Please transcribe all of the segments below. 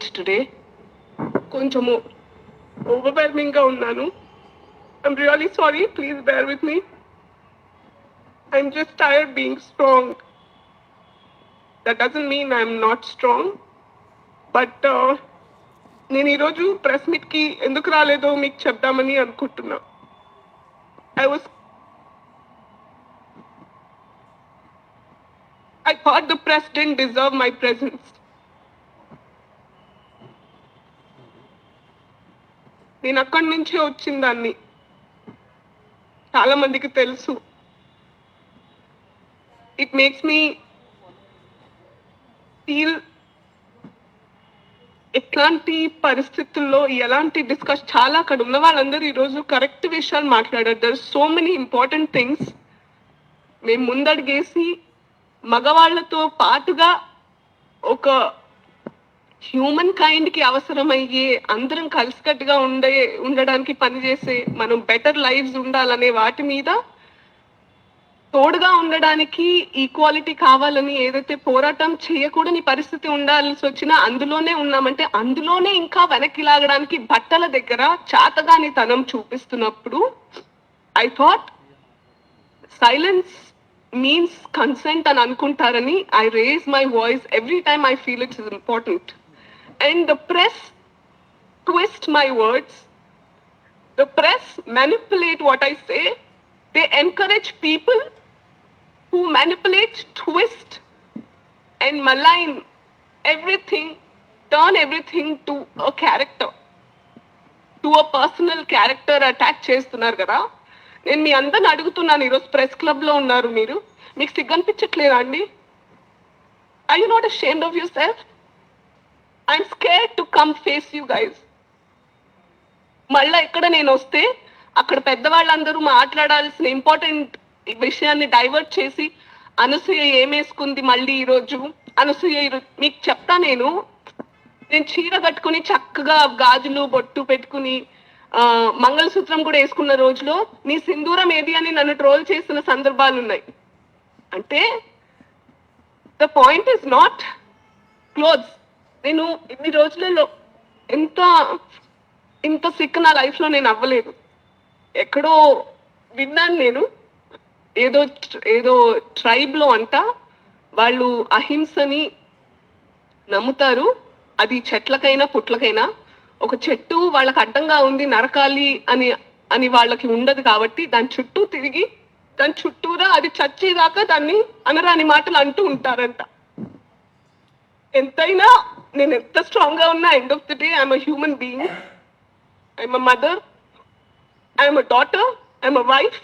Meet today. కొంచెము overwhelming గా ఉన్నాను. I'm really sorry, please bear with me. I'm just tired being strong. That doesn't mean I'm not strong. But నేను ఈరోజు press meet కి ఎందుకు రాలేదో మీకు చెప్దామని అనుకుంటున్నా. I thought the press didn't deserve my presence. నేను అక్కడి నుంచే వచ్చిందాన్ని, చాలా మందికి తెలుసు. ఇట్ మేక్స్ మీ ఫీల్ ఎట్లాంటి పరిస్థితుల్లో ఎలాంటి చాలా అక్కడ ఉన్న వాళ్ళందరూ ఈరోజు కరెక్ట్ విషయాలు మాట్లాడారు. There so many important things. మేము ముందడిగేసి మగవాళ్లతో పాటుగా ఒక హ్యూమన్ కైండ్ కి అవసరమయ్యే అందరం కలిసికట్టుగా ఉండడానికి పనిచేసే మనం బెటర్ లైఫ్స్ ఉండాలనే వాటి మీద తోడుగా ఉండడానికి ఈక్వాలిటీ కావాలని ఏదైతే పోరాటం చేయకూడని పరిస్థితి ఉండాల్సి వచ్చినా అందులోనే ఉన్నామంటే అందులోనే ఇంకా వెనక్కి లాగడానికి బట్టల దగ్గర చాతగాని తనం చూపిస్తున్నప్పుడు I thought silence means consent అని అనుకుంటారని I raise my voice every time I feel it's important. And the press twist my words. The press manipulate what I say. They encourage people who manipulate, twist, and malign everything, turn everything to a character, to a personal character attack చేస్తున్నారు కదా. నేను మీ అందరిని అడుగుతున్నాను, ఈరోజు press club లో ఉన్నారు మీరు, మీకు సిగ్గు అనిపించట్లేదా అండి? Are you not ashamed of yourself? I'm scared to come face you guys. మళ్ళా ఇక్కడ నేను వస్తే అక్కడ పెద్దవాళ్ళందరూ మాట్లాడాల్సిన ఇంపార్టెంట్ విషయాన్ని డైవర్ట్ చేసి అనసూయ ఏమేసుకుంది మళ్ళీ ఈరోజు మీకు చెప్తా. నేను చీర కట్టుకుని చక్కగా గాజులు బొట్టు పెట్టుకుని మంగళసూత్రం కూడా వేసుకున్న రోజులో నీ సింధూరం ఏది అని నన్ను ట్రోల్ చేసిన సందర్భాలు ఉన్నాయి. అంటే the point is not clothes. నేను ఇన్ని రోజులలో ఇంత సిక్ నా లైఫ్ లో నేను అవ్వలేదు. ఎక్కడో విన్నాను నేను, ఏదో ట్రైబ్ లో అంట వాళ్ళు అహింసని నమ్ముతారు. అది చెట్లకైనా పుట్లకైనా. ఒక చెట్టు వాళ్ళకి అడ్డంగా ఉంది నరకాలి అని వాళ్ళకి ఉండదు కాబట్టి దాని చుట్టూ తిరిగి దాని చుట్టూరా అది చచ్చేదాకా దాన్ని అనరాని మాటలు అంటూ ఉంటారంట. ఎంతైనా నేను ఎంత స్ట్రాంగ్ గా ఉన్నా, end of the day I'm a human being. I'm a mother, I'm a daughter, I'm a wife.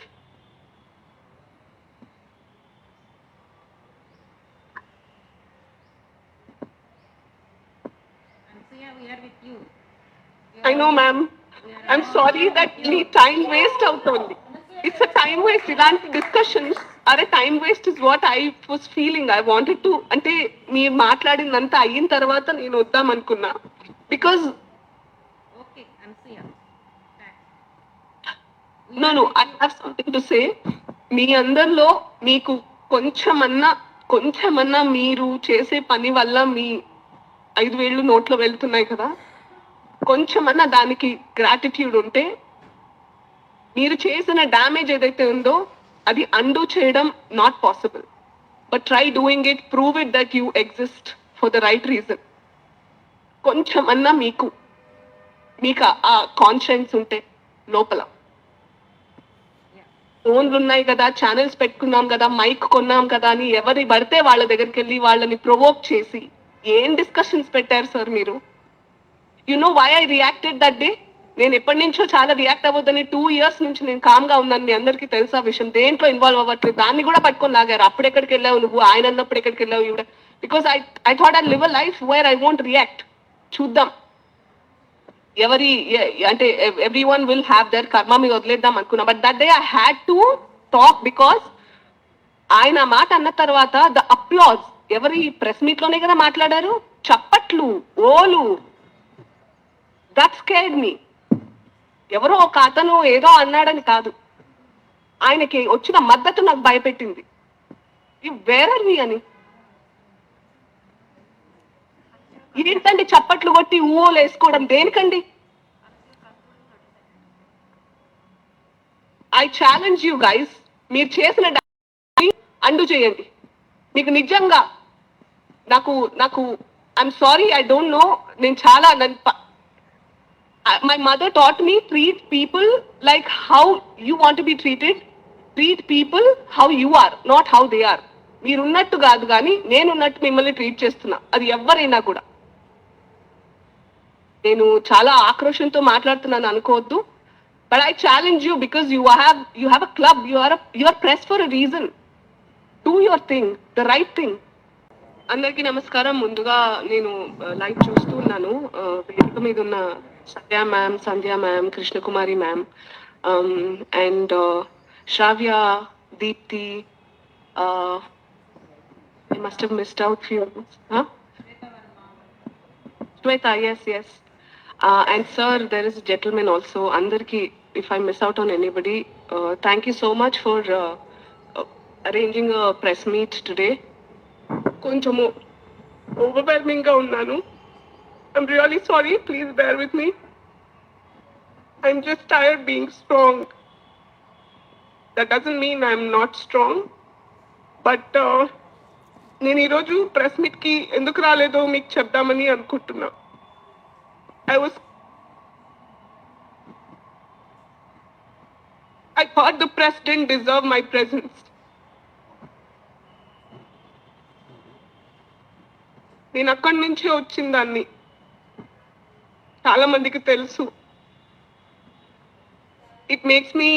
Ansuya, we are with you. I know, ma'am. I'm sorry that me time waste అవుతుంది. It's a time waste. ఇలాంటి discussions are a time waste is what I was feeling. I wanted to, అంటే మీరు మాట్లాడినంత అయిన తర్వాత నేను వద్దాం అనుకున్నా. Because No, I have something to say. మీ అందరిలో మీకు కొంచెమన్నా మీరు చేసే పని వల్ల మీ 5,000 నోట్లో వెళ్తున్నాయి కదా, కొంచెమన్నా దానికి గ్రాటిట్యూడ్ ఉంటే మీరు చేసిన డ్యామేజ్ ఏదైతే ఉందో అది అండూ చేయడం not possible. But try doing it, prove it that you exist for the right reason. కొంచెమన్నా మీకు ఆ కాన్షియన్స్ ఉంటే లోపల. ఫోన్లు ఉన్నాయి కదా, ఛానల్స్ పెట్టుకున్నాం కదా, మైక్ కొన్నాం కదా అని ఎవరి పడితే వాళ్ళ దగ్గరికి వెళ్ళి వాళ్ళని ప్రొవోక్ చేసి ఏం డిస్కషన్స్ పెట్టారు సార్ మీరు? You know why I reacted that day? నేను ఎప్పటి నుంచో చాలా రియాక్ట్ అవ్వద్దని 2 years నుంచి నేను కామ్ గా ఉన్నాను. మీ అందరికీ తెలుసా విషయం? దేంట్లో ఇన్వాల్వ్ అవ్వట్లేదు. దాన్ని కూడా పట్టుకొని లాగారు. అప్పుడు ఎక్కడికి వెళ్ళావు నువ్వు, ఆయన అన్నప్పుడు ఎక్కడికి వెళ్ళావు ఇవిడ? Because I thought I live a life where I won't react. చూద్దాం అంటే everyone will have their karma, మీద వదిలేద్దాం అనుకున్నా. But that day I had to talk because ఆయన మాట అన్న తర్వాత ద అప్లాజ్ ఎవరి ప్రెస్ మీట్ లోనే కదా మాట్లాడారు, చప్పట్లు, ఓలు, దట్ స్కేర్డ్ మీ. ఎవరో ఒక అతను ఏదో అన్నాడని కాదు, ఆయనకి వచ్చిన మద్దతు నాకు భయపెట్టింది. వేర్ ఆర్ వి అని ఏంటండి చప్పట్లు కొట్టి ఊహోలు వేసుకోవడం దేనికండి? ఐ ఛాలెంజ్ యూ గైస్, మీరు చేసిన అండు చేయండి. మీకు నిజంగా నాకు నాకు I'm sorry, I don't know. నేను చాలా my mother taught me, treat people like how you want to be treated. Treat people how you are, not how they are. మీరున్నట్టు కాదు కానీ నేనున్నట్టు మిమ్మల్ని ట్రీట్ చేస్తున్నా, అది ఎవరైనా కూడా. నేను చాలా ఆక్రోషంతో మాట్లాడుతున్నాను అనుకోవద్దు. But I challenge you because you have a club, you are press for a reason. Do your thing, the right thing. అందరికీ నమస్కారం. ముందుగా నేను లైవ్ చూస్తూ ఉన్నాను. వేదిక మీద ఉన్న Satya ma'am, Sandhya ma'am, Krishnakumari ma'am, and Shravya, Deepti, I must have missed out few. Huh? Shweta, yes. And sir, there is a gentleman also. Andarki, if I miss out on anybody, thank you so much for arranging a press meet today. కొంచెము overwhelming గా ఉన్నాను. I'm really sorry, please bear with me. I'm just tired being strong. That doesn't mean I'm not strong. But నేను ఈరోజు press meet కి ఎందుకు రాలేదో మీకు చెప్దామని అనుకుంటున్నా. I thought the press didn't deserve my presence. నేను అక్కడి నుంచే వచ్చిందాన్ని, చాలా మందికి తెలుసు. ఇట్ మేక్స్ మీ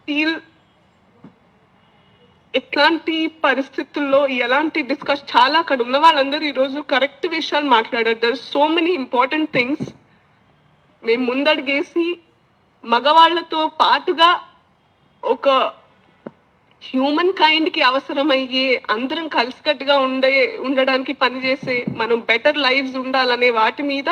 ఫీల్ ఎట్లాంటి పరిస్థితుల్లో ఎలాంటి చాలా అక్కడ ఉన్న వాళ్ళందరూ ఈరోజు కరెక్ట్ విషయాలు మాట్లాడారు. There so many important things. మేము ముందడిగేసి మగవాళ్లతో పాటుగా ఒక హ్యూమన్ కైండ్ కి అవసరమయ్యే, అందరం కలిసికట్టుగా ఉండడానికి పనిచేసే, మనం బెటర్ లైఫ్స్ ఉండాలనే వాటి మీద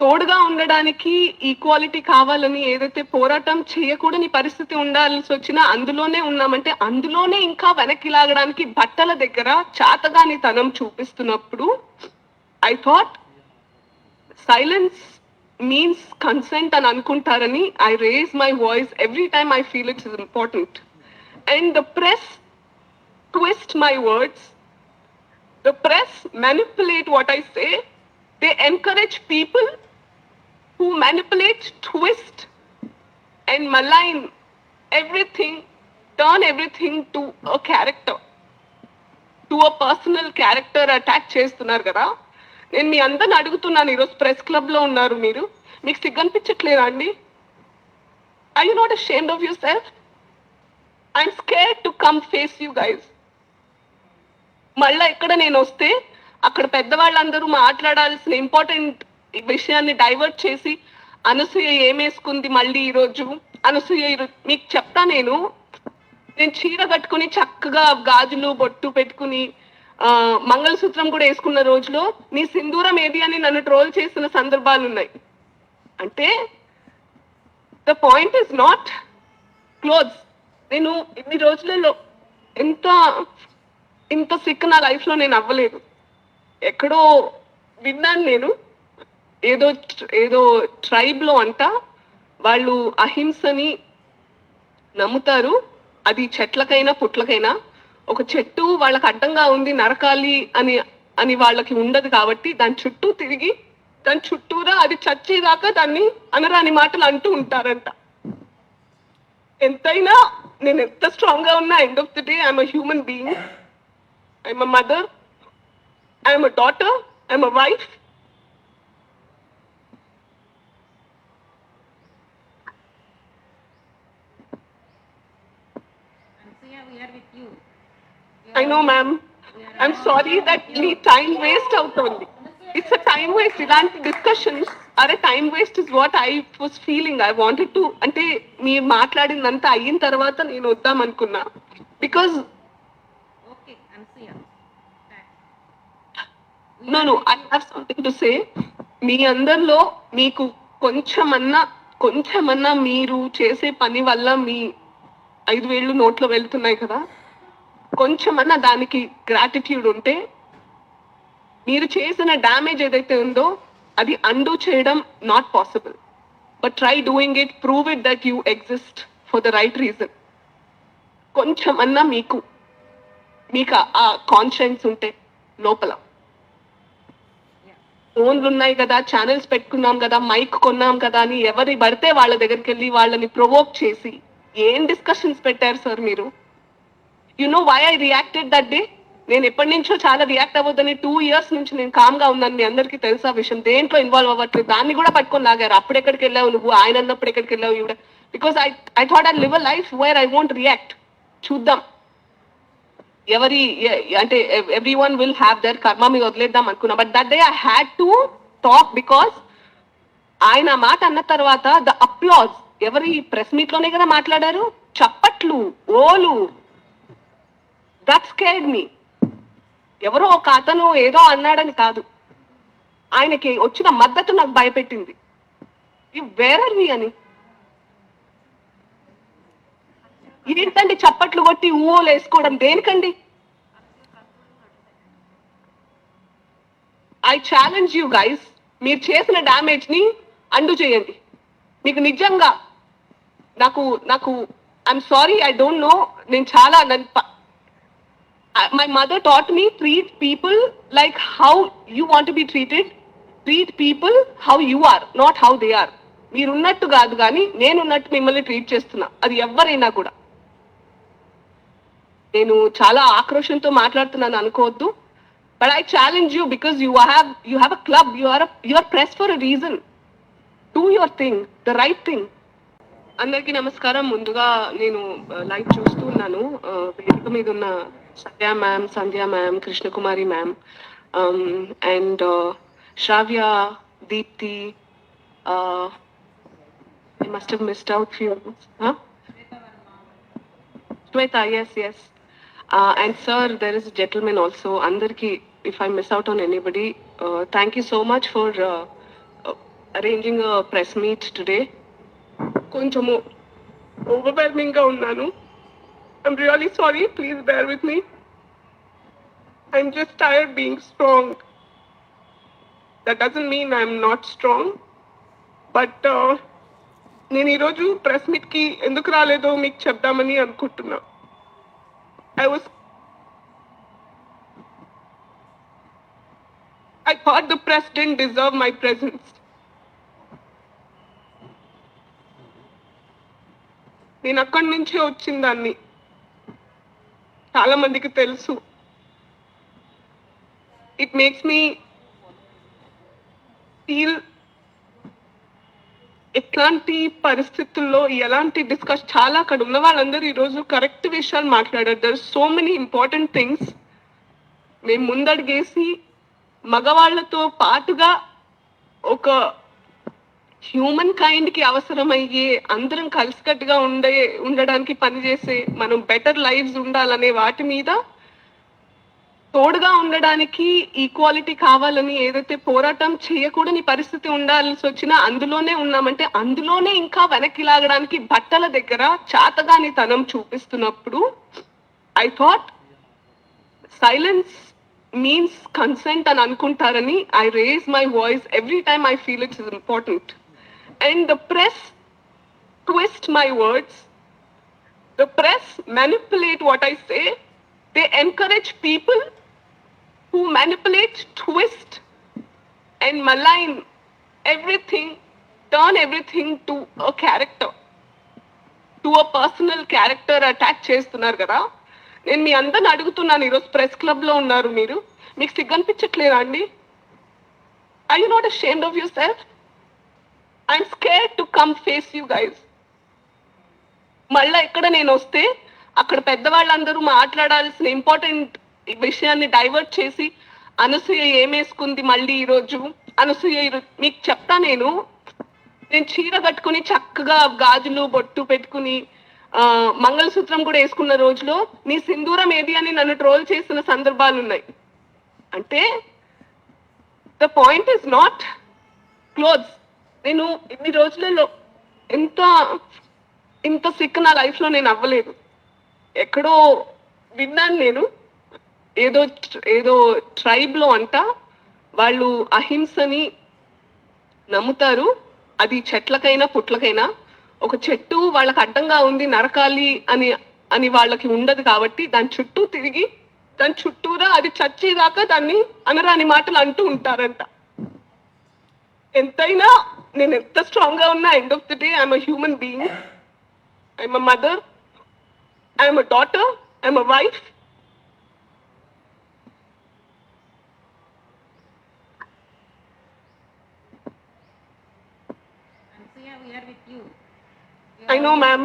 తోడుగా ఉండడానికి, ఈక్వాలిటీ కావాలని ఏదైతే పోరాటం చేయకూడని పరిస్థితి ఉండాల్సి వచ్చినా అందులోనే ఉన్నామంటే, అందులోనే ఇంకా వెనక్కి లాగడానికి బట్టల దగ్గర చాతగాని తనం చూపిస్తున్నప్పుడు I thought silence means consent అని అనుకుంటారని I raise my voice every time I feel it's important. And the press twist my words. The press manipulate what I say. They encourage people who manipulate, twist, and malign everything, turn everything to a character, to a personal character attack చేస్తున్నారు కదా. నేను మీ అందరిని అడుగుతున్నాను, ఈరోజు press club లో ఉన్నారు మీరు, మీకు సిగ్గనిపించట్లేదా అండి? Are you not ashamed of yourself? I'm scared to come face you guys. మళ్ళా ఇక్కడ నేను వస్తే అక్కడ పెద్దవాళ్ళందరూ మాట్లాడాల్సిన ఇంపార్టెంట్ విషయాన్ని డైవర్ట్ చేసి అనసూయ ఏమేసుకుంది మళ్ళీ ఈరోజు, అనసూయ మీకు చెప్తా. నేను చీర కట్టుకుని చక్కగా గాజులు బొట్టు పెట్టుకుని మంగళసూత్రం కూడా వేసుకున్న రోజులో నీ సింధూరం ఏది అని నన్ను ట్రోల్ చేసిన సందర్భాలు ఉన్నాయి. అంటే the point is not clothes. నేను ఇన్ని రోజులలో ఇంత సిక్ నా లైఫ్ లో నేను అవ్వలేదు. ఎక్కడో విన్నాను నేను, ఏదో ట్రైబ్ లో అంట వాళ్ళు అహింసని నమ్ముతారు. అది చెట్లకైనా పుట్లకైనా, ఒక చెట్టు వాళ్ళకి అడ్డంగా ఉంది నరకాలి అని వాళ్ళకి ఉండదు కాబట్టి దాని చుట్టూ తిరిగి దాని చుట్టూరా అది చచ్చేదాకా దాన్ని అనరాని మాటలు అంటూ ఉంటారంట. ఎంతైనా నేను ఎంత స్ట్రాంగ్ గా ఉన్నా, end of the day I'm a human being. I'm a mother, I'm a daughter, I'm a wife. We are with you. I know, ma'am. I'm sorry that me time waste అవుతుంది. It's a time waste. ఇలాంటి discussions అరే time waste is what I was feeling. I wanted to, అంటే మీరు మాట్లాడిందంతా అయిన తర్వాత నేను వద్దాం అనుకున్నా. Because no I have something to say. మీ అందరిలో మీకు కొంచెమన్నా మీరు చేసే పని వల్ల మీ 5,000 నోట్లో వెళ్తున్నాయి కదా, కొంచెమన్నా దానికి గ్రాటిట్యూడ్ ఉంటే మీరు చేసిన డ్యామేజ్ ఏదైతే ఉందో అది అండూ చేయడం not possible. But try doing it, prove it that you exist for the right reason. కొంచెం అన్నా మీకు ఆ కాన్షియన్స్ ఉంటే లోపల, ఫోన్లు ఉన్నాయి కదా, ఛానల్స్ పెట్టుకున్నాం కదా, మైక్ కొన్నాం కదా అని ఎవరి పడితే వాళ్ళ దగ్గరికి వెళ్ళి వాళ్ళని ప్రొవోక్ చేసి ఏం డిస్కషన్స్ పెట్టారు సార్ మీరు? You know why I reacted that day? నేను ఎప్పటి నుంచో చాలా రియాక్ట్ అవ్వద్దని 2 years నుంచి నేను కామ్గా ఉన్నాను. మీ అందరికీ తెలుసా విషయం? దేంట్లో ఇన్వాల్వ్ అవ్వట్లేదు. దాన్ని కూడా పట్టుకొని లాగారు. అప్పుడు ఎక్కడికి వెళ్ళావు నువ్వు, ఆయన అన్నప్పుడు ఎక్కడికి వెళ్ళావు ఇవిడ? Because I thought I live a life where I won't react. చూద్దాం అంటే everyone will have their karma, మీద వదిలేద్దాం అనుకున్నా. But that day I had to talk because ఆయన మాట అన్న తర్వాత ద అప్లాజ్, ఎవరి ప్రెస్ మీట్ లోనే కదా మాట్లాడారు, చప్పట్లు, ఓలు, దట్ స్కేర్డ్ మీ. ఎవరో ఒక అతను ఏదో అన్నాడని కాదు, ఆయనకి వచ్చిన మద్దతు నాకు భయపెట్టింది. వేర్ ఆర్ వి అని. ఏంటండి చప్పట్లు కొట్టి ఊహలు వేసుకోవడం దేనికండి? ఐ ఛాలెంజ్ యూ గైస్, మీరు చేసిన డ్యామేజ్ ని అండు చేయండి. మీకు నిజంగా నాకు I'm sorry, I don't know. నేను చాలా my mother taught me, treat people like how you want to be treated. Treat people how you are, not how they are. మీరున్నట్టు కాదు కానీ నేనున్నట్టు మిమ్మల్ని ట్రీట్ చేస్తున్నా, అది ఎవరైనా కూడా. నేను చాలా ఆక్రోషంతో మాట్లాడుతున్నాను అనుకోవద్దు. But I challenge you because you have a club, you are press for a reason. Do your thing, the right thing. అందరికీ నమస్కారం. ముందుగా నేను లైవ్ చూస్తున్నాను. వేదిక మీద ఉన్న Satya ma'am, Sandhya ma'am, Krishnakumari ma'am, and Shravya, Deepti, I must have missed out few. Huh? Shweta, yes. And sir, there is a gentleman also. Andarki, if I miss out on anybody, thank you so much for arranging a press meet today. కొంచెము overwhelming గా ఉన్నాను. I'm really sorry. Please bear with me. I'm just tired being strong. That doesn't mean I'm not strong. But నేను ఈరోజు press meet కి ఎందుకు రాలేదో మీకు చెప్దామని అనుకుంటున్నా. I thought the press didn't deserve my presence. నేను అక్కడి నుంచే వచ్చిందాన్ని, చాలా మందికి తెలుసు. ఇట్ మేక్స్ మీ ఫీల్ ఎట్లాంటి పరిస్థితుల్లో ఎలాంటి చాలా అక్కడ ఉన్న వాళ్ళందరూ ఈరోజు కరెక్ట్ విషయాలు మాట్లాడారు. There so many important things. మేము ముందడిగేసి మగవాళ్లతో పాటుగా ఒక హ్యూమన్ కైండ్ కి అవసరమయ్యే, అందరం కలిసికట్టుగా ఉండడానికి పనిచేసే, మనం బెటర్ లైఫ్స్ ఉండాలనే వాటి మీద తోడుగా ఉండడానికి, ఈక్వాలిటీ కావాలని ఏదైతే పోరాటం చేయకూడని పరిస్థితి ఉండాల్సి వచ్చినా అందులోనే ఉన్నామంటే, అందులోనే ఇంకా వెనక్కి లాగడానికి బట్టల దగ్గర చాతగాని తనం చూపిస్తున్నప్పుడు I thought silence means consent అని అనుకుంటారని I raise my voice every time I feel it's important. And the press twist my words. The press manipulate what I say. They encourage people who manipulate, twist, and malign everything, turn everything to a character, to a personal character attack చేస్తున్నారు కదా. నేను మీ అందరిని అడుగుతున్నాను, ఈరోజు press club లో ఉన్నారు మీరు, మీకు సిగ్గనిపించట్లేదా అండి? Are you not ashamed of yourself? I'm scared to come face you guys. మళ్ళా ఎక్కడ నేను వస్తే అక్కడ పెద్దవాళ్ళందరూ మాట్లాడాల్సిన ఇంపార్టెంట్ విషయాన్ని డైవర్ట్ చేసి అనసూయ ఏమేసుకుంది మళ్ళీ ఈరోజు, అనసూయ మీకు చెప్తా, నేను చీర కట్టుకుని చక్కగా గాజులు బొట్టు పెట్టుకుని మంగళసూత్రం కూడా వేసుకున్న రోజులో నీ సింధూరం ఏది అని నన్ను ట్రోల్ చేసిన సందర్భాలు ఉన్నాయి. అంటే the point is not clothes. నేను ఇన్ని రోజులలో ఇంత సిక్ నా లైఫ్ లో నేను అవ్వలేదు. ఎక్కడో విన్నాను నేను, ఏదో ట్రైబ్ లో అంట వాళ్ళు అహింసని నమ్ముతారు. అది చెట్లకైనా పుట్లకైనా. ఒక చెట్టు వాళ్ళకి అడ్డంగా ఉంది నరకాలి అని అని వాళ్ళకి ఉండదు కాబట్టి దాని చుట్టూ తిరిగి దాని చుట్టూరా అది చచ్చేదాకా దాన్ని అనరాని మాటలు అంటూ ఉంటారంట. ఎంతైనా నేను ఎంత స్ట్రాంగ్ గా ఉన్నా end of the day I'm a human being. I'm a mother, I'm a daughter, I'm a wife. Ansuya, we are with you. I know, ma'am.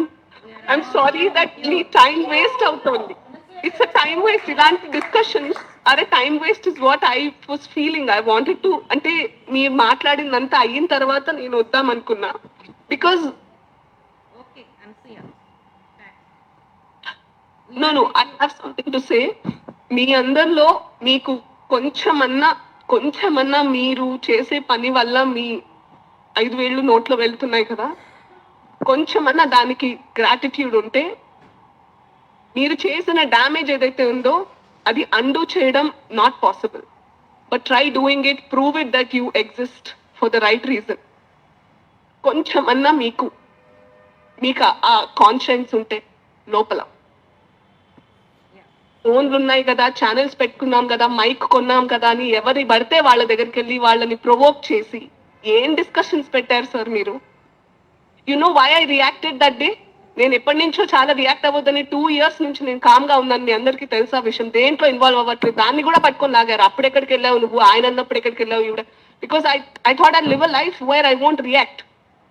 I'm sorry that మీ టైం వేస్ట్ అవుతుంది. It's a time waste. ఇలాంటి discussions అరే time waste is what I was feeling. I wanted to అంటే మీరు మాట్లాడిందంతా అయిన తర్వాత నేను వద్దాం అనుకున్నా. Because Okay, Ansuya. No I have something to say. మీ అందరిలో మీకు కొంచెమన్నా మీరు చేసే పని వల్ల మీ 5,000 నోట్లో వెళ్తున్నాయి కదా, కొంచెమన్నా దానికి గ్రాటిట్యూడ్ ఉంటే మీరు చేసిన డ్యామేజ్ ఏదైతే ఉందో అది అండూ చేయడం not possible. But try doing it, prove it that you exist for the right reason. కొంచెమన్నా మీకు ఆ కాన్షియన్స్ ఉంటే లోపల. ఫోన్లు ఉన్నాయి కదా, ఛానల్స్ పెట్టుకున్నాం కదా, మైక్ కొన్నాం కదా అని ఎవరి పడితే వాళ్ళ దగ్గరికి వెళ్ళి వాళ్ళని ప్రొవోక్ చేసి ఏం డిస్కషన్స్ పెట్టారు సార్ మీరు? You know why I reacted that day? నేను ఎప్పటి నుంచో చాలా రియాక్ట్ అవ్వద్దని 2 years నుంచి నేను కామ్ గా ఉన్నాను. మీ అందరికీ తెలుసా విషయం? దేంట్లో ఇన్వాల్వ్ అవ్వట్లేదు. దాన్ని కూడా పట్టుకొని లాగారు. అప్పుడు ఎక్కడికి వెళ్ళావు నువ్వు, ఆయన అన్నప్పుడు ఎక్కడికి వెళ్ళావు ఇవిడ? Because I thought I live a life where I won't react.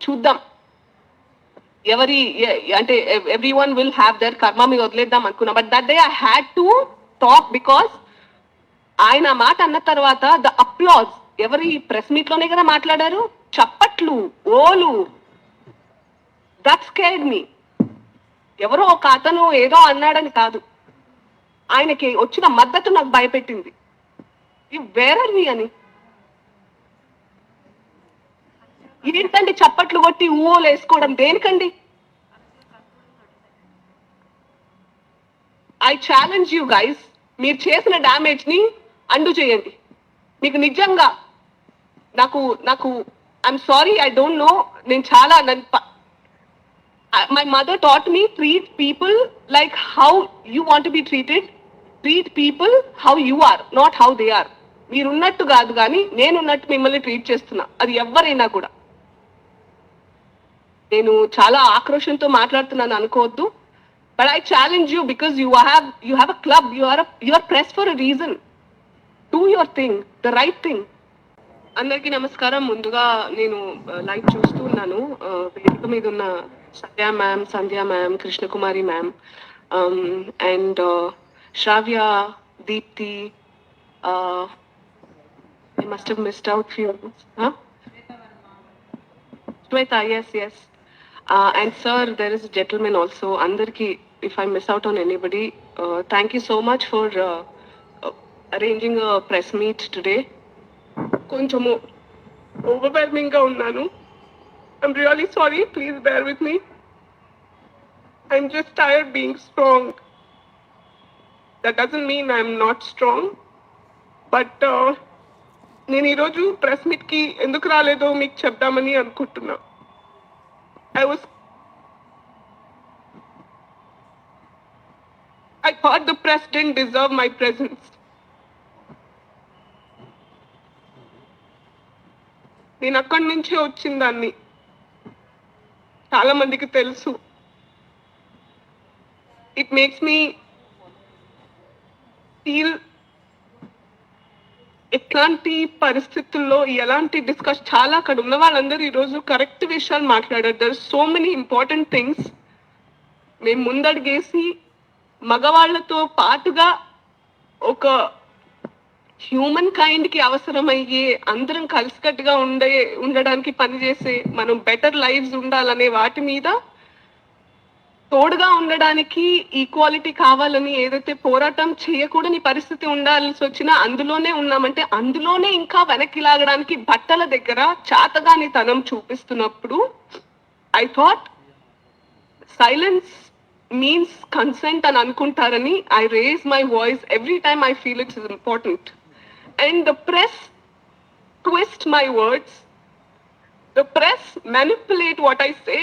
చూద్దాం అంటే everyone will have their karma, మీరు వదిలేద్దాం అనుకున్నా. But that day I had to talk because ఆయన మాట అన్న తర్వాత ద అప్లాజ్ ఎవరి ప్రెస్ మీట్ లోనే కదా మాట్లాడారు. చప్పట్లు, ఓలు, దట్ స్కేర్డ్ మీ. ఎవరో ఒక అతను ఏదో అన్నాడని కాదు, ఆయనకి వచ్చిన మద్దతు నాకు భయపెట్టింది. వేర్ ఆర్ వి అని. ఏంటండి చప్పట్లు కొట్టి ఊహోలు వేసుకోవడం దేనికండి? ఐ ఛాలెంజ్ యూ గైస్, మీరు చేసిన డ్యామేజ్ ని అండు చేయండి. మీకు నిజంగా నాకు I'm sorry, I don't know. నేను చాలా my mother taught me, treat people like how you want be treated. Treat people how you are, not how they are. మీరున్నట్టు కాదు కానీ నేనున్నట్టు మిమ్మల్ని ట్రీట్ చేస్తున్నా, అది ఎవరైనా కూడా. నేను చాలా ఆక్రోషంతో మాట్లాడుతున్నాను అనుకోవద్దు. But I challenge you because you have a club, you are press for a reason. Do your thing, the right thing. అందరికీ నమస్కారం. ముందుగా నేను లైవ్ చూస్తూ ఉన్నాను. వేదిక మీద ఉన్న Sandhya ma'am, Krishnakumari ma'am, and Shravya, Deepti, I must have missed out few. Shweta, yes. And sir, there is a gentleman also. Andarki, if I miss out on anybody, thank you so much for arranging a press meet today. కొంచెము overwhelming గా ఉన్నాను. I'm really sorry, please bear with me. I'm just tired being strong. That doesn't mean I'm not strong. But నేను ఈరోజు press meet కి ఎందుకు రాలేదో మీకు చెప్దామని అనుకుంటున్నా. I thought the press didn't deserve my presence. నేను అక్కడి నుంచే వచ్చిందాన్ని, చాలా మందికి తెలుసు. ఇట్ మేక్స్ మీ ఫీల్ ఎట్లాంటి పరిస్థితుల్లో ఎలాంటి చాలా అక్కడ ఉన్న వాళ్ళందరూ ఈరోజు కరెక్ట్ విషయాలు మాట్లాడారు. There so many important things. మేము ముందడుగేసి మగవాళ్లతో పాటుగా ఒక హ్యూమన్ కైండ్ కి అవసరమయ్యే, అందరం కలిసికట్టుగా ఉండడానికి పనిచేసే, మనం బెటర్ లైఫ్స్ ఉండాలనే వాటి మీద తోడుగా ఉండడానికి, ఈక్వాలిటీ కావాలని ఏదైతే పోరాటం చేయకూడని పరిస్థితి ఉండాల్సి వచ్చినా అందులోనే ఉన్నామంటే, అందులోనే ఇంకా వెనక్కి లాగడానికి బట్టల దగ్గర చాతగాని తనం చూపిస్తున్నప్పుడు I thought silence means consent అని అనుకుంటారని I raise my voice every time I feel it's important. And the press my words. The press manipulate what I say.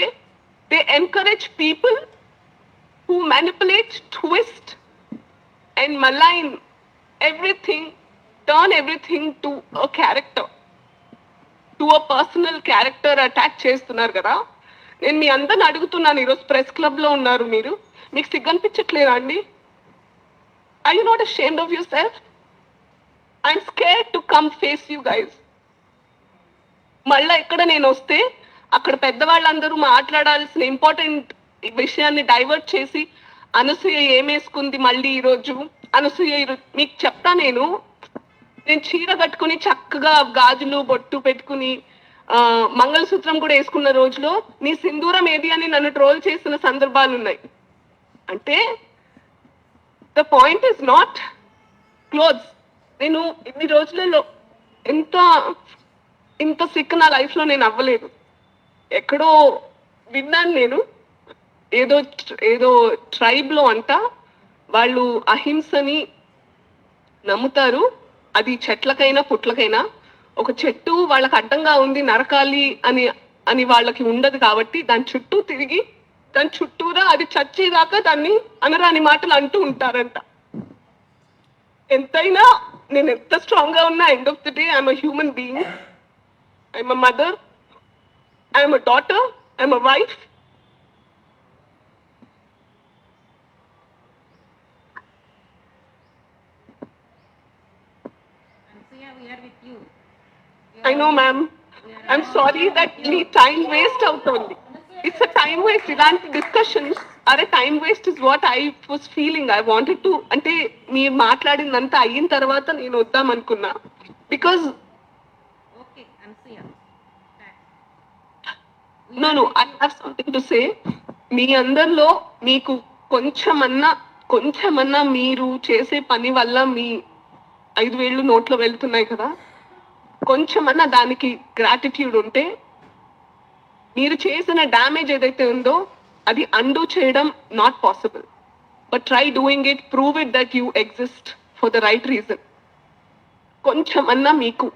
They encourage people who manipulate, twist, and malign everything, turn everything to a character, to a personal character attack చేస్తున్నారు కదా. నేను మీ అందరిని అడుగుతున్నాను, ఈరోజు press క్లబ్లో ఉన్నారు మీరు, మీకు సిగ్గనిపించట్లేదా అండి? Are you not ashamed of yourself? I'm scared to come face you guys. మళ్ళీ ఎక్కడ నేను వస్తే అక్కడ పెద్దవాళ్ళందరూ మాట్లాడాల్సిన ఇంపార్టెంట్ విషయాన్ని డైవర్ట్ చేసి అనసూయ ఏమేసుకుంది మళ్ళీ ఈరోజు, అనసూయ మీకు చెప్తా, నేను చీర కట్టుకుని చక్కగా గాజులు బొట్టు పెట్టుకుని మంగళసూత్రం కూడా వేసుకున్న రోజులో నీ సింధూరం ఏది అని నన్ను ట్రోల్ చేసిన సందర్భాలు ఉన్నాయి. అంటే the point is not clothes. నేను ఇన్ని రోజులలో ఇంత సిక్ నా లైఫ్లో నేను అవ్వలేదు. ఎక్కడో విన్నాను నేను, ఏదో ట్రైబ్లో అంట వాళ్ళు అహింసని నమ్ముతారు. అది చెట్లకైనా పుట్లకైనా, ఒక చెట్టు వాళ్ళకి అడ్డంగా ఉంది నరకాలి అని వాళ్ళకి ఉండదు కాబట్టి దాని చుట్టూ తిరిగి దాని చుట్టూరా అది చచ్చేదాకా దాన్ని అనరాని మాటలు అంటూ ఉంటారంట. ఎంతైనా నేను ఎంత స్ట్రాంగ్ గా ఉన్నా, end of the day I'm a human being. I'm a mother, I'm a daughter, I'm a wife. Ansuya, we are with you. I know, ma'am. I'm sorry that మీ టైం వేస్ట్ అవుతుంది. It's a time waste. ఇలాంటి discussions అరే time waste is what I was feeling. I wanted to, అంటే మీరు మాట్లాడిందంతా అయిన తర్వాత నేను వద్దాం అనుకున్నా. Because Okay, Ansuya. no, I have something to say. మీ అందరిలో మీకు కొంచెమన్నా మీరు చేసే పని వల్ల మీ 5,000 నోట్లో వెళ్తున్నాయి కదా, కొంచెమన్నా దానికి గ్రాటిట్యూడ్ ఉంటే, మీరు చేసిన డ్యామేజ్ ఏదైతే ఉందో అది అండూ చేయడం not possible. But try doing it, prove it that you exist for the right reason. కొంచెమన్నా మీకు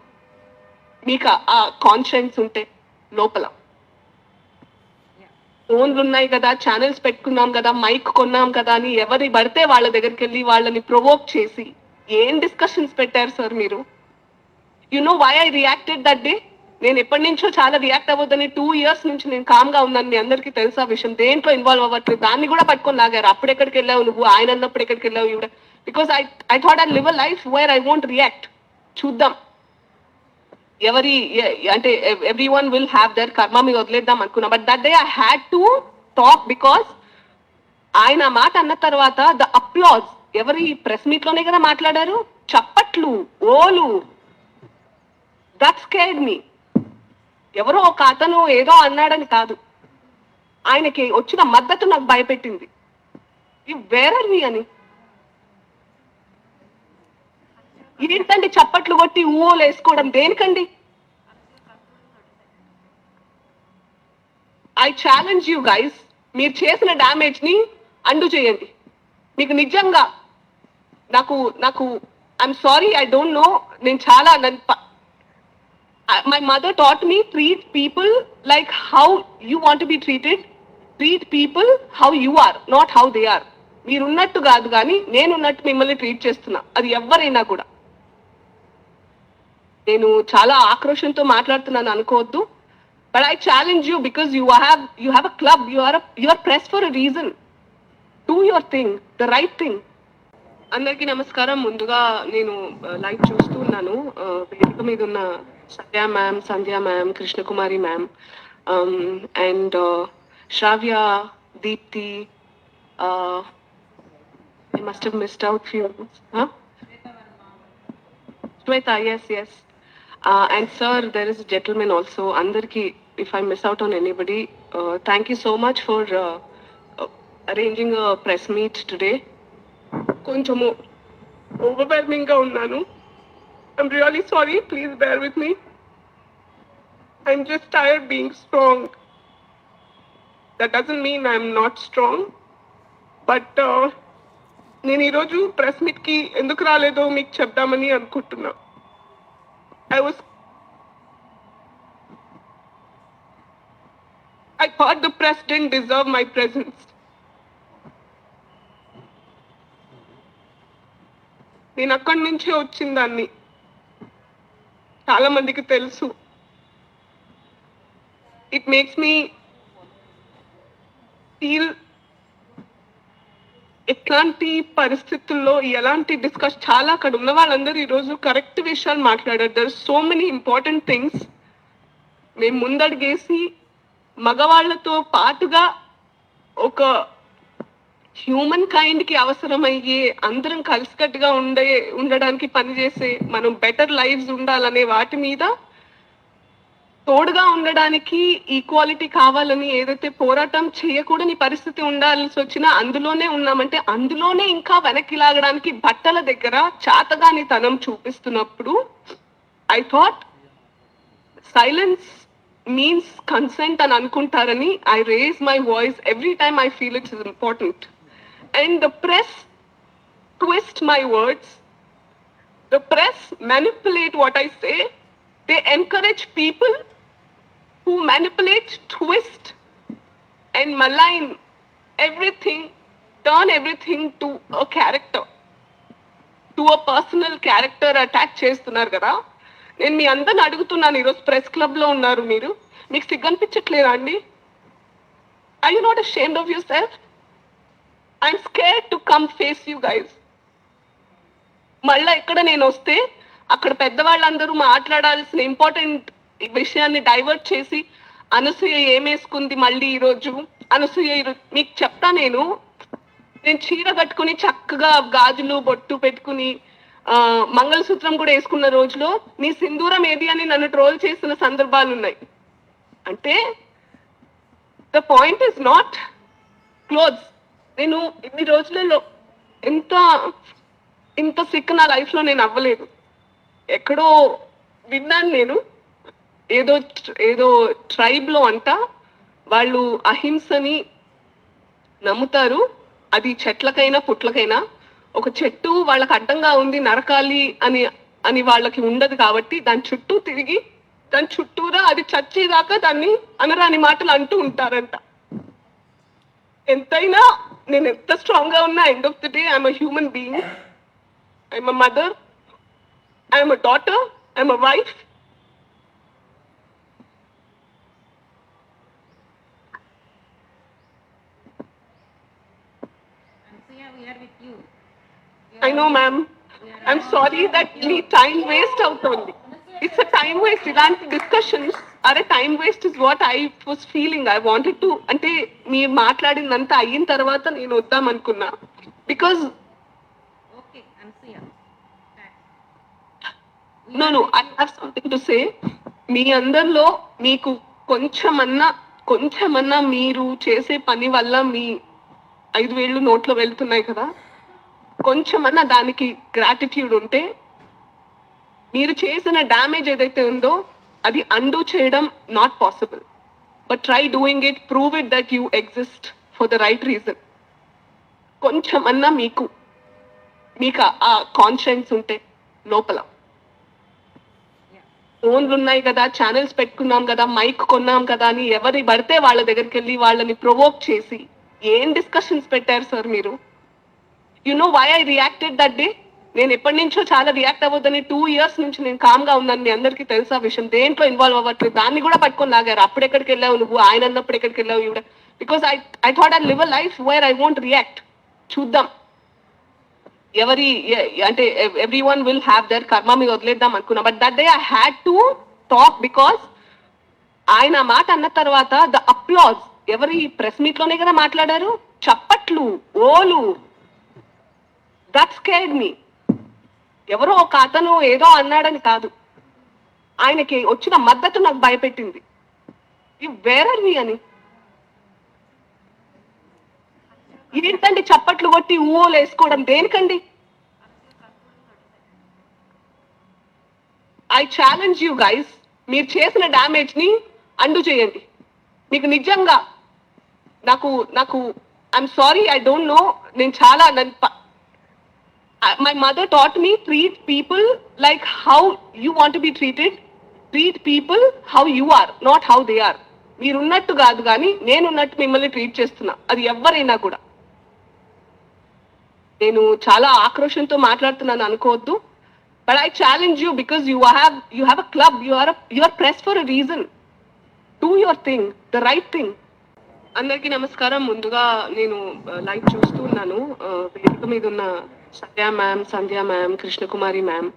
ఆ కాన్షియన్స్ ఉంటే లోపల. ఫోన్లు ఉన్నాయి కదా, ఛానల్స్ పెట్టుకున్నాం కదా, మైక్ కొన్నాం కదా అని ఎవరి పడితే వాళ్ళ దగ్గరికి వెళ్ళి వాళ్ళని ప్రొవోక్ చేసి ఏం డిస్కషన్స్ పెట్టారు సార్ మీరు? You know why I reacted that day? నేను ఎప్పటి నుంచో చాలా రియాక్ట్ అవ్వద్దని 2 years నుంచి నేను కామ్గా ఉన్నాను. మీ అందరికీ తెలుసా విషయం? దేంట్లో ఇన్వాల్వ్ అవ్వట్లేదు. దాన్ని కూడా పట్టుకొని లాగారు. అప్పుడెక్కడికి వెళ్ళావు నువ్వు, ఆయన అన్నప్పుడు ఎక్కడికి వెళ్ళావు ఈవిడ? Because I thought I live a life where I won't react. చూద్దాం అంటే everyone will have their karma, మీద వదిలేద్దాం అనుకున్నా. But that day I had to talk because ఆయన మాట అన్న తర్వాత ద అప్లాజ్ ఎవరి ప్రెస్ మీట్ లోనే కదా మాట్లాడారు, చప్పట్లు, ఓలు, దట్ స్కేర్డ్ మీ. ఎవరో ఒక అతను ఏదో అన్నాడని కాదు, ఆయనకి వచ్చిన మద్దతు నాకు భయపెట్టింది. వేరర్ మీ అని ఏంటండి చప్పట్లు కొట్టి ఊహలు వేసుకోవడం దేనికండి? ఐ ఛాలెంజ్ యూ గైస్, మీరు చేసిన డ్యామేజ్ ని అండు చేయండి. మీకు నిజంగా నాకు I'm sorry, I don't know. నేను చాలా my mother taught me, treat people like how you want to be treated. Treat people how you are, not how they are. మీరున్నట్టు కాదు కానీ నేనున్నట్టు మిమ్మల్ని ట్రీట్ చేస్తున్నా, అది ఎవరైనా కూడా. నేను చాలా ఆక్రోషంతో మాట్లాడుతున్నాను అనుకోవద్దు. But I challenge you because you have a club, you are press for a reason. Do your thing, the right thing. అందరికీ నమస్కారం. ముందుగా నేను లైవ్ చూస్తున్నాను. వేదిక మీద ఉన్న Satya ma'am, Sandhya ma'am, Krishnakumari ma'am, and Shravya, Deepti, I must have missed out few. Huh? Shweta, yes. And sir, there is a gentleman also. Andarki, if I miss out on anybody, thank you so much for arranging a press meet today. కొంచెము overwhelming గా ఉన్నాను. I'm really sorry, please bear with me. I'm just tired being strong. That doesn't mean I'm not strong. But నేను ఈరోజు press meet కి ఎందుకు రాలేదో మీకు చెప్దామని అనుకుంటున్నా. I thought the press didn't deserve my presence. నేను అక్కడి నుంచే వచ్చిందాన్ని, చాలా మందికి తెలుసు. ఇట్ మేక్స్ మీ ఫీల్ ఎట్లాంటి పరిస్థితుల్లో ఎలాంటి డిస్కస్, చాలా అక్కడ ఉన్న వాళ్ళందరూ ఈరోజు కరెక్ట్ విషయాలు మాట్లాడారు. There so many important things. మేము ముందడిగేసి మగవాళ్లతో పాటుగా ఒక హ్యూమన్ కైండ్ కి అవసరమయ్యే, అందరం కలిసికట్టుగా ఉండడానికి పనిచేసే, మనం బెటర్ లైఫ్స్ ఉండాలనే వాటి మీద తోడుగా ఉండడానికి, ఈక్వాలిటీ కావాలని ఏదైతే పోరాటం చేయకూడని పరిస్థితి ఉండాల్సి వచ్చినా అందులోనే ఉన్నామంటే, అందులోనే ఇంకా వెనక్కి లాగడానికి బట్టల దగ్గర చాతగాని తనం చూపిస్తున్నప్పుడు I thought silence means consent అని అనుకుంటారని I raise my voice every time I feel it's important. And the press twist my words. The press manipulate what I say. They encourage people who manipulate, twist, and malign everything, turn everything to a character, to a personal character attack చేస్తున్నారు కదా. నేను మీ అందరిని అడుగుతున్నాను, ఈరోజు press club లో ఉన్నారు మీరు, మీకు సిగ్గనిపించట్లేదా అండి? Are you not ashamed of yourself? I'm scared to come face you guys. మళ్ళా ఇక్కడ నేను వస్తే అక్కడ పెద్దవాళ్ళందరూ మాట్లాడాల్సిన ఇంపార్టెంట్ విషయాన్ని డైవర్ట్ చేసి, అనసూయ ఏమేసుకుంది మళ్ళీ ఈరోజు, అనసూయ మీకు చెప్తా, నేను చీర కట్టుకుని చక్కగా గాజులు బొట్టు పెట్టుకుని మంగళసూత్రం కూడా వేసుకున్న రోజులో నీ సింధూరం ఏది అని నన్ను ట్రోల్ చేసిన సందర్భాలు ఉన్నాయి. అంటే the point is not clothes. నేను ఇన్ని రోజులలో ఇంత సిక్ నా లైఫ్ లో నేను అవ్వలేదు. ఎక్కడో విన్నాను నేను, ఏదో ట్రైబ్ లో అంట వాళ్ళు అహింసని నమ్ముతారు. అది చెట్లకైనా పుట్లకైనా, ఒక చెట్టు వాళ్ళకి అడ్డంగా ఉంది నరకాలి అని వాళ్ళకి ఉండదు కాబట్టి దాని చుట్టూ తిరిగి దాని చుట్టూరా అది చచ్చేదాకా దాన్ని అనరాని మాటలు అంటూ ఉంటారంట. ఎంతైనా నేను ఎంత స్ట్రాంగ్ గా ఉన్నా, end of the day I'm a human being. I'm a mother, I'm a daughter, I'm a wife. Ansuya, we are with you. I know, ma'am. I'm sorry that మీ టైం వేస్ట్ అవుతుంది. It's a time waste. ఇలాంటి discussions అరే time waste is what I was feeling. I wanted to, అంటే మీరు మాట్లాడిందంతా అయిన తర్వాత నేను వద్దాం అనుకున్నా. Because Okay, Ansuya. No I have something to say. మీ అందరిలో మీకు కొంచెమన్నా మీరు చేసే పని వల్ల మీ 5,000 నోట్లో వెళ్తున్నాయి కదా, కొంచెమన్నా దానికి గ్రాటిట్యూడ్ ఉంటే, మీరు చేసిన డ్యామేజ్ ఏదైతే ఉందో అది అండూ చేయడం not possible. But try doing it, prove it that you exist for the right reason. కొంచెమన్నా మీకు ఆ కాన్షియన్స్ ఉంటే లోపల, ఫోన్లు ఉన్నాయి కదా, ఛానల్స్ పెట్టుకున్నాం కదా, మైక్ కొన్నాం కదా అని ఎవరి పడితే వాళ్ళ దగ్గరికి వెళ్ళి వాళ్ళని ప్రొవోక్ చేసి ఏం డిస్కషన్స్ పెట్టారు సార్ మీరు? You know why I reacted that day? నేను ఎప్పటి నుంచో చాలా రియాక్ట్ అవ్వద్దని 2 years నుంచి నేను కామ్ గా ఉన్నాను. మీ అందరికీ తెలుసా విషయం? దేంట్లో ఇన్వాల్వ్ అవ్వట్లేదు. దాన్ని కూడా పట్టుకొని లాగారు. అప్పుడెక్కడికి వెళ్ళావు నువ్వు, ఆయన అన్నప్పుడు ఎక్కడికి వెళ్ళావు ఇవిడ? Because I thought I live a life where I won't react. చూద్దాం అంటే everyone will have their karma, మీద వదిలేద్దాం అనుకున్నా. But that day I had to talk because ఆయన మాట అన్న తర్వాత ద అప్లాజ్, ఎవరి ప్రెస్ మీట్ లోనే కదా మాట్లాడారు, చప్పట్లు, ఓలు, దట్ స్కేర్డ్ మీ. ఎవరో ఒక అతను ఏదో అన్నాడని కాదు, ఆయనకి వచ్చిన మద్దతు నాకు భయపెట్టింది. వేర్ ఆర్ వి అని. ఏంటండి చప్పట్లు కొట్టి ఊహోలు వేసుకోవడం దేనికండి? ఐ ఛాలెంజ్ యూ గైస్, మీరు చేసిన డ్యామేజ్ ని అండు చేయండి. మీకు నిజంగా నాకు I'm sorry, I don't know. నేను చాలా my mother taught me, treat people like how you want to be treated. Treat people how you are, not how they are. మీరున్నట్టు కాదు కానీ నేనున్నట్టు మిమ్మల్ని ట్రీట్ చేస్తున్నా, అది ఎవరైనా కూడా. నేను చాలా ఆక్రోషంతో మాట్లాడుతున్నాను అనుకోవద్దు, but I challenge you because you have a club, you are press for a reason. Do your thing, the right thing. అందరికీ నమస్కారం. ముందుగా నేను లైవ్ చూస్తూ ఉన్నాను. వేదిక మీద ఉన్న Satya ma'am, Sandhya ma'am, Krishnakumari ma'am,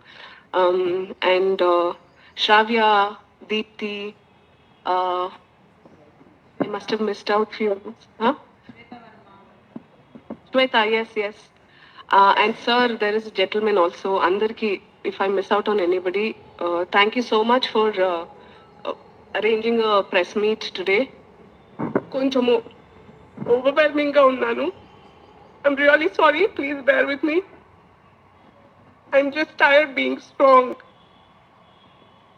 and Shravya, Deepti, I must have missed out few. Huh? Shweta, yes. And sir, there is a gentleman also. Andarki, if I miss out on anybody, thank you so much for arranging a press meet today. Konchamu overwhelming ga unnanu. I'm really sorry. Please bear with me. I'm just tired being strong.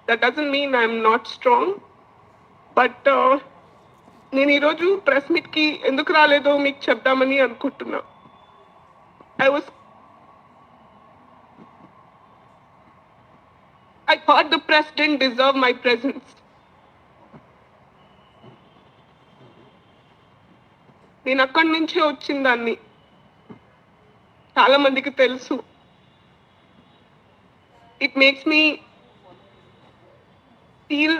That doesn't mean I'm not strong. But నేను ఈరోజు press meet కి ఎందుకు రాలేదో మీకు చెప్దామని అనుకుంటున్నా. I thought the press didn't deserve my presence. నేను అక్కడి నుంచే వచ్చిందాన్ని, చాలా మందికి తెలుసు. ఇట్ మేక్స్ మీ ఫీల్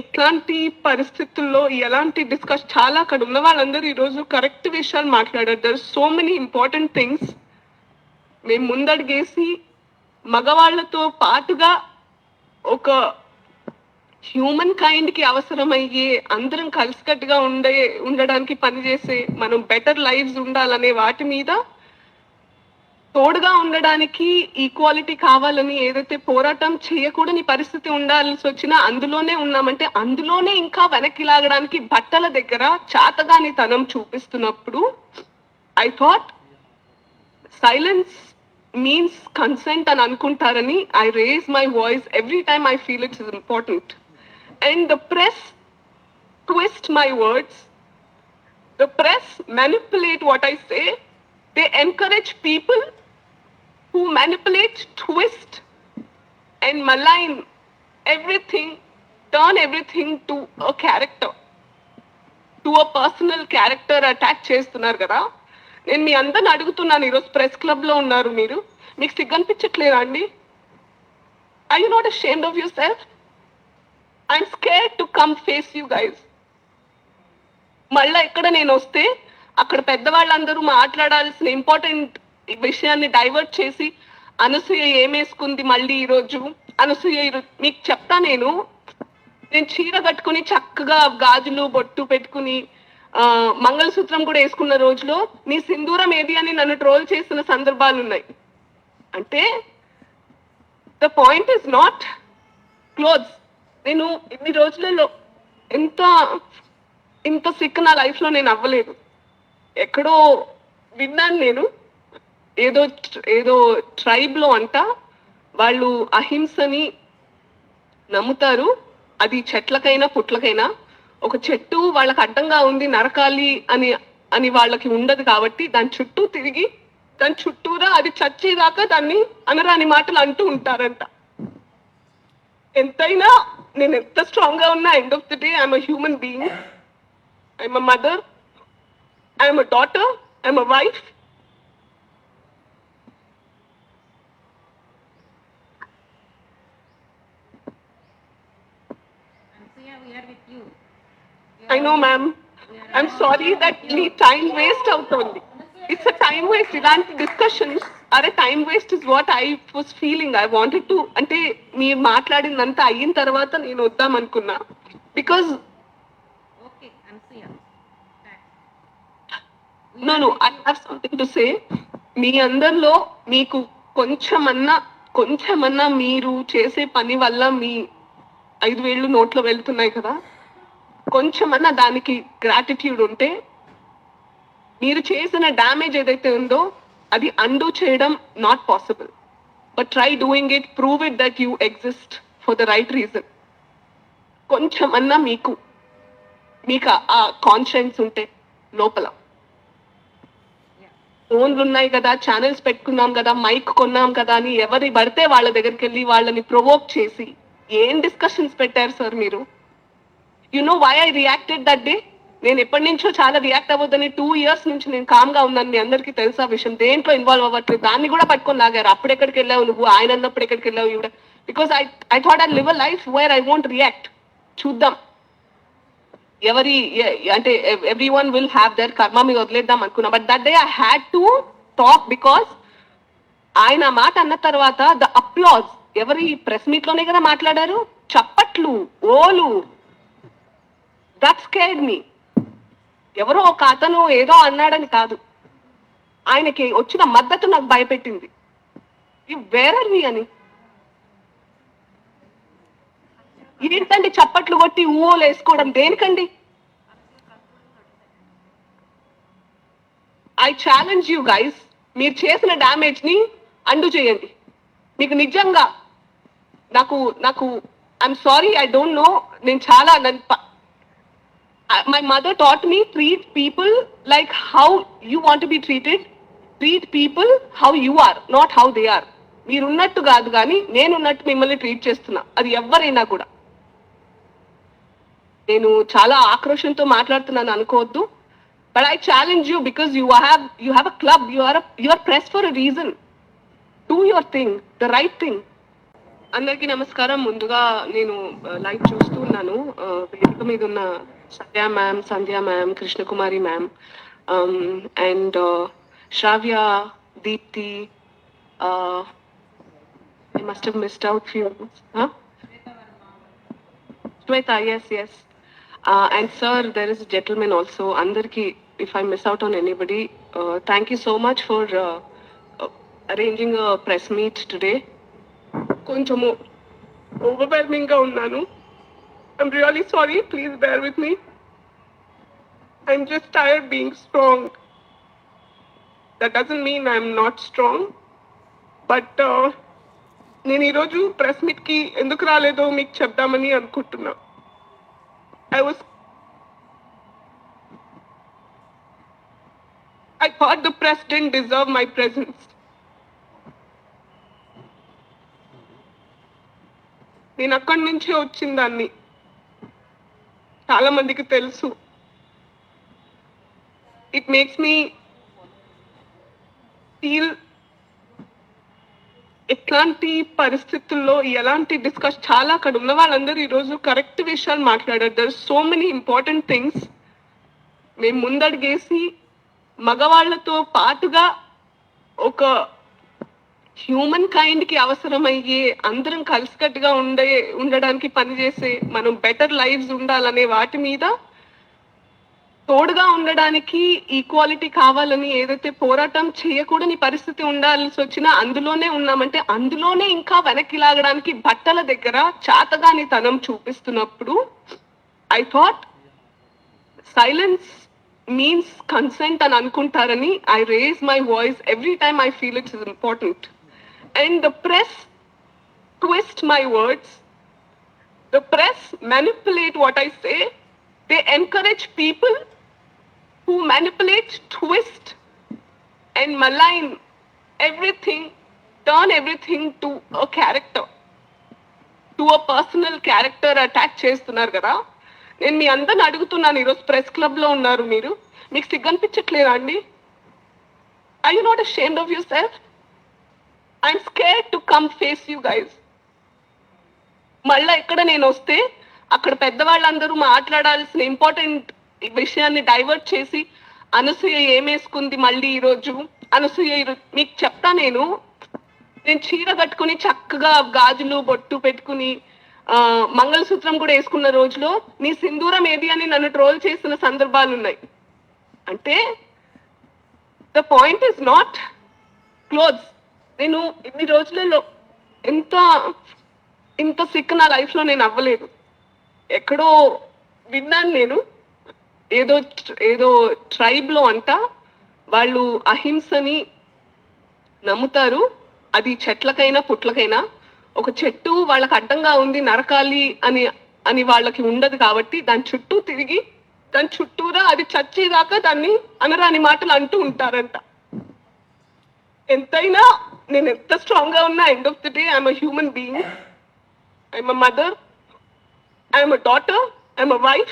ఎట్లాంటి పరిస్థితుల్లో ఎలాంటి డిస్కస్, చాలా అక్కడ ఉన్న వాళ్ళందరూ ఈరోజు కరెక్ట్ విషయాలు మాట్లాడారు. There so many important things. మేము ముందడిగేసి మగవాళ్లతో పాటుగా ఒక హ్యూమన్ కైండ్ కి అవసరమయ్యే, అందరం కలిసికట్టుగా ఉండడానికి పనిచేసే, మనం బెటర్ లైఫ్స్ ఉండాలనే వాటి మీద తోడుగా ఉండడానికి, ఈక్వాలిటీ కావాలని ఏదైతే పోరాటం చేయకూడని పరిస్థితి ఉండాల్సి వచ్చినా అందులోనే ఉన్నామంటే, అందులోనే ఇంకా వెనక్కి లాగడానికి బట్టల దగ్గర చాతగాని తనం చూపిస్తున్నప్పుడు I thought silence means consent అని అనుకుంటారని I raise my voice every time I feel it's important. And the press twist my words, the press manipulate what I say. They encourage people who manipulate, twist and malign everything, turn everything to a character, to a personal character attack చేస్తున్నారు కదా. నేను మీ అందరిని అడుగుతున్నాను, ఈరోజు press club లో ఉన్నారు మీరు, మీకు సిగ్గు అనిపించట్లేదా అండి? Are you not ashamed of yourself? I'm scared to come face you guys. మళ్ళా ఎక్కడ నేను వస్తే అక్కడ పెద్దవాళ్ళందరూ మాట్లాడాల్సిన ఇంపార్టెంట్ విషయాన్ని డైవర్ట్ చేసి అనసూయ ఏమేసుకుంది మళ్ళీ ఈరోజు, అనసూయ మీకు చెప్తా, నేను చీర కట్టుకుని చక్కగా గాజులు బొట్టు పెట్టుకుని మంగళసూత్రం కూడా వేసుకున్న రోజులో నీ సింధూరం ఏది అని నన్ను ట్రోల్ చేసిన సందర్భాలు ఉన్నాయి. అంటే the point is not clothes. నేను ఇన్ని రోజులలో ఇంత సిక్ నా లైఫ్ లో నేను అవ్వలేదు. ఎక్కడో విన్నాను నేను, ఏదో ట్రైబ్ లో అంట వాళ్ళు అహింసని నమ్ముతారు. అది చెట్లకైనా పుట్లకైనా, ఒక చెట్టు వాళ్ళకి అడ్డంగా ఉంది నరకాలి అని వాళ్ళకి ఉండదు కాబట్టి దాని చుట్టూ తిరిగి దాని చుట్టూరా అది చచ్చేదాకా దాన్ని అనరాని మాటలు అంటూ ఉంటారంట. ఎంతైనా నేను ఎంత స్ట్రాంగ్ గా ఉన్నా, end of the day I'm a human being. I'm a mother, I'm a daughter, I'm a wife. We are with you. I know, ma'am. I'm sorry that the time waste అవుతుంది. It's a time waste. ఇలాంటి discussions are a time waste is what I was feeling. I wanted to, అంటే మీరు మాట్లాడిందంతా అయిన తర్వాత నేను వద్దాం అనుకున్నా. Because Okay, Ansuya. no, I have something to say. మీ అందరిలో మీకు కొంచెమన్నా మీరు చేసే పని వల్ల మీ 5,000 నోట్లో వెళ్తున్నాయి కదా, కొంచెమన్నా దానికి గ్రాటిట్యూడ్ ఉంటే, మీరు చేసిన డ్యామేజ్ ఏదైతే ఉందో అది అండూ చేయడం not possible. But try doing it, prove it that you exist for the right reason. కొంచెమన్నా మీకు ఆ కాన్షియన్స్ ఉంటే లోపల. ఫోన్లు ఉన్నాయి కదా, ఛానల్స్ పెట్టుకున్నాం కదా, మైక్ కొన్నాం కదా అని ఎవరి పడితే వాళ్ళ దగ్గరికి వెళ్ళి వాళ్ళని ప్రొవోక్ చేసి ఏం డిస్కషన్స్ పెట్టారు సార్ మీరు? You know why I reacted that day? నేను ఎప్పటి నుంచో చాలా రియాక్ట్ అవ్వద్దని 2 years నుంచి నేను కామ్గా ఉన్నాను. మీ అందరికీ తెలుసా విషయం? దేంట్లో ఇన్వాల్వ్ అవ్వట్లేదు. దాన్ని కూడా పట్టుకొని లాగారు. అప్పుడు ఎక్కడికి వెళ్ళావు నువ్వు, ఆయన అన్నప్పుడు ఎక్కడికి వెళ్ళావు ఇవిడ? Because I thought I live a life where I won't react. చూద్దాం ఎవరి అంటే everyone will have their karma, మీద వదిలేద్దాం అనుకున్నా. But that day I had to talk because ఆయన ఆ మాట అన్న తర్వాత ద అప్లాజ్ ఎవరి ప్రెస్ మీట్ లోనే కదా మాట్లాడారు. చప్పట్లు, ఓలు, దట్ స్కేర్డ్ మీ. ఎవరో ఒక అతను ఏదో అన్నాడని కాదు, ఆయనకి వచ్చిన మద్దతు నాకు భయపెట్టింది. వేరర్ మీ అని ఏంటండి చప్పట్లు కొట్టి ఊహలు వేసుకోవడం దేనికండి? ఐ ఛాలెంజ్ యూ గైస్, మీరు చేసిన డ్యామేజ్ ని అండు చేయండి. మీకు నిజంగా నాకు నాకు I'm sorry, I don't know. నేను చాలా my mother taught me, treat people like how you want be treated. Treat people how you are, not how they are. మీరున్నట్టు కాదు కానీ నేనున్నట్టు మిమ్మల్ని ట్రీట్ చేస్తున్నా, అది ఎవరైనా కూడా. నేను చాలా ఆక్రోషంతో మాట్లాడుతున్నాను అనుకోవద్దు. But I challenge you because you have a club, you are press for a reason. Do your thing, the right thing. అందరికీ నమస్కారం. ముందుగా నేను లైవ్ చూస్తూ ఉన్నాను. వేదిక మీద ఉన్న Satya ma'am, Sandhya ma'am, Krishnakumari ma'am, and Shravya, Deepti, I must have missed out few. Shweta, yes. And sir, there is a gentleman also. Andarki, if I miss out on anybody, thank you so much for arranging a press meet today. కొంచెము overwhelming గా ఉన్నాను. I'm really sorry, please bear with me. I'm just tired being strong. That doesn't mean I'm not strong. But నేను ఈరోజు press meet కి ఎందుకు రాలేదో మీకు చెప్దామని అనుకుంటున్నా. I thought the press didn't deserve my presence. నేను అక్కడి నుంచే వచ్చిందాన్ని, చాలా మందికి తెలుసు. ఇట్ మేక్స్ మీ ఫీల్ ఎట్లాంటి పరిస్థితుల్లో ఎలాంటి చాలా అక్కడ ఉన్న వాళ్ళందరూ ఈరోజు కరెక్ట్ విషయాలు మాట్లాడారు. There so many important things. మేము ముందడిగేసి మగవాళ్లతో పాటుగా ఒక హ్యూమన్ కైండ్ కి అవసరమయ్యే, అందరం కలిసికట్టుగా ఉండడానికి పనిచేసే, మనం బెటర్ లైఫ్స్ ఉండాలనే వాటి మీద తోడుగా ఉండడానికి, ఈక్వాలిటీ కావాలని ఏదైతే పోరాటం చేయకూడని పరిస్థితి ఉండాల్సి వచ్చినా అందులోనే ఉన్నామంటే, అందులోనే ఇంకా వెనక్కి లాగడానికి బట్టల దగ్గర చాతగాని తనం చూపిస్తున్నప్పుడు I thought silence means consent అని అనుకుంటారని I raise my voice every time I feel it's important. And the press twist my words. The press manipulate what I say. They encourage people who manipulate, twist, and malign everything, turn everything to a character, to a personal character attach చేస్తున్నారు కదా. నేను మీ అందరిని అడుగుతున్నాను, ఈరోజు press club లో ఉన్నారు మీరు, మీకు సిగ్గనిపించట్లేదా అండి? Are you not ashamed of yourself? I'm scared to come face you guys. మళ్ళా ఇక్కడ నేను వస్తే అక్కడ పెద్దవాళ్ళందరూ మాట్లాడాల్సిన ఇంపార్టెంట్ విషయాన్ని డైవర్ట్ చేసి అనసూయ ఏమేసుకుంది మళ్ళీ ఈరోజు, అనసూయ మీకు చెప్తా, నేను చీర కట్టుకుని చక్కగా గాజులు బొట్టు పెట్టుకుని మంగళసూత్రం కూడా వేసుకున్న రోజులో నీ సింధూరం ఏది అని నన్ను ట్రోల్ చేసిన సందర్భాలు ఉన్నాయి. అంటే the point is not clothes. నేను ఇన్ని రోజులలో ఇంత సిక్ నా లైఫ్ లో నేను అవ్వలేదు. ఎక్కడో విన్నాను నేను, ఏదో ట్రైబ్ లో అంట వాళ్ళు అహింసని నమ్ముతారు. అది చెట్లకైనా పుట్లకైనా, ఒక చెట్టు వాళ్ళకి అడ్డంగా ఉంది నరకాలి అని వాళ్ళకి ఉండదు కాబట్టి దాని చుట్టూ తిరిగి దాని చుట్టూరా అది చచ్చేదాకా దాన్ని అనరాని మాటలు అంటూ ఉంటారంట. ఎంతైనా నేను ఎంత స్ట్రాంగ్ గా ఉన్నా, end of the day I'm a human being, I'm a mother, I'm a daughter, I'm a wife.